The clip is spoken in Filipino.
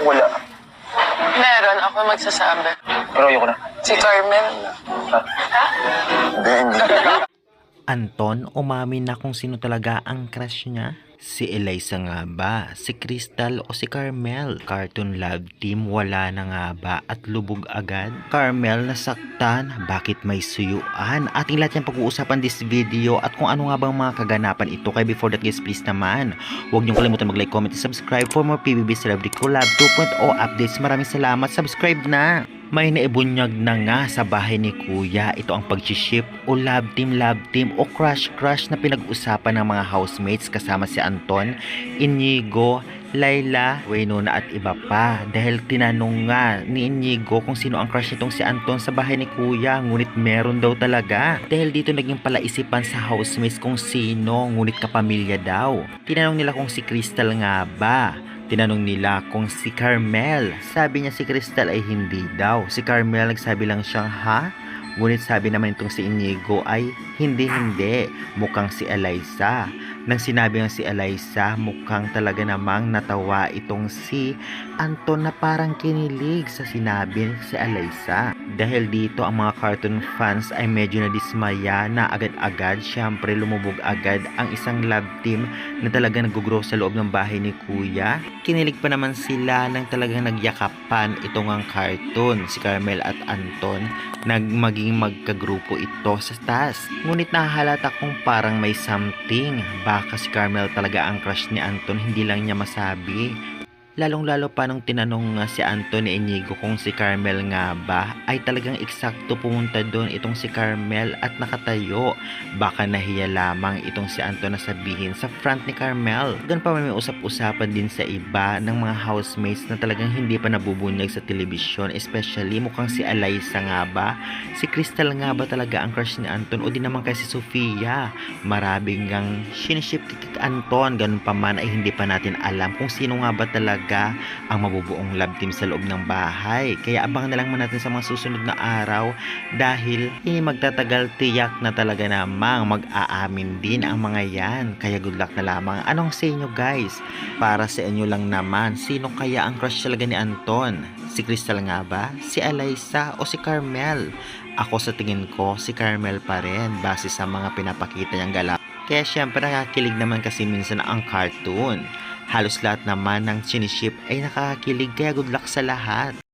Wala. Meron, ako magsasabi. Pero ayoko na. Si Carmel. Ha? Hindi. Anton umamin na kung sino talaga ang crush niya. Si Eliza nga ba? Si Crystal o si Carmel? Cartoon Love Team wala na nga ba at lubog agad? Carmel nasaktan? Bakit may suyuan? Ating lahat yung pag-uusapan this video at kung ano nga bang mga kaganapan ito. Kaya before that guys, please naman huwag niyong kalimutan mag-like, comment, and subscribe for more PBB Celebrity Collab 2.0 updates. Maraming salamat. Subscribe na! May naibunyag na nga sa bahay ni Kuya. Ito ang pag-ship o love team o crush na pinag-usapan ng mga housemates kasama si Anton, Inigo, Layla, Waynona at iba pa. Dahil tinanong nga ni Inigo kung sino ang crush nitong si Anton sa bahay ni Kuya. Ngunit meron daw talaga. Dahil dito naging palaisipan sa housemates kung sino, ngunit kapamilya daw. Tinanong nila kung si Crystal nga ba. Tinanong nila kung si Carmel. Sabi niya si Crystal ay hindi daw. Si Carmel nagsabi lang siyang ha? Ngunit sabi naman itong si Inigo ay hindi. Mukhang si Eliza. Nang sinabi ng si Eliza, mukhang talaga namang natawa itong si Anton na parang kinilig sa sinabi si Eliza. Dahil dito ang mga cartoon fans ay medyo nadismaya na agad-agad. Siyempre lumubog agad ang isang love team na talaga nag-grow sa loob ng bahay ni Kuya. Kinilig pa naman sila nang talagang nagyakapan itong ang cartoon, si Carmel at Anton. Maging magkagrupo ito sa taas. Ngunit nahahalata kung parang may something. Baka si Carmel talaga ang crush ni Anton, hindi lang niya masabi. Lalong-lalo pa nung tinanong nga si Anton ni Inigo kung si Carmel nga ba, ay talagang eksakto pumunta doon itong si Carmel at nakatayo. Baka nahiya lamang itong si Anton na sabihin sa front ni Carmel. Doon pa may usap-usapan din sa iba ng mga housemates na talagang hindi pa nabubunyag sa telebisyon, especially mukhang si Eliza nga ba, si Crystal nga ba talaga ang crush ni Anton o di naman kay si Sofia. Marabing gang siniship kay Anton, ganun pa man ay hindi pa natin alam kung sino nga ba talaga ang mabubuong love team sa loob ng bahay. Kaya abangan na lang natin sa mga susunod na araw dahil magtatagal tiyak na talaga namang mag-aamin din ang mga yan. Kaya good luck na lamang. Anong sa inyo guys? Para sa inyo lang naman, sino kaya ang crush talaga ni Anton? Si Crystal nga ba? Si Eliza o si Carmel? Ako sa tingin ko si Carmel pa rin base sa mga pinapakita niyang galaw. Kaya syempre nakakilig naman kasi minsan ang cartoon. Halos lahat naman ng siniship ay nakakakilig kaya good luck sa lahat.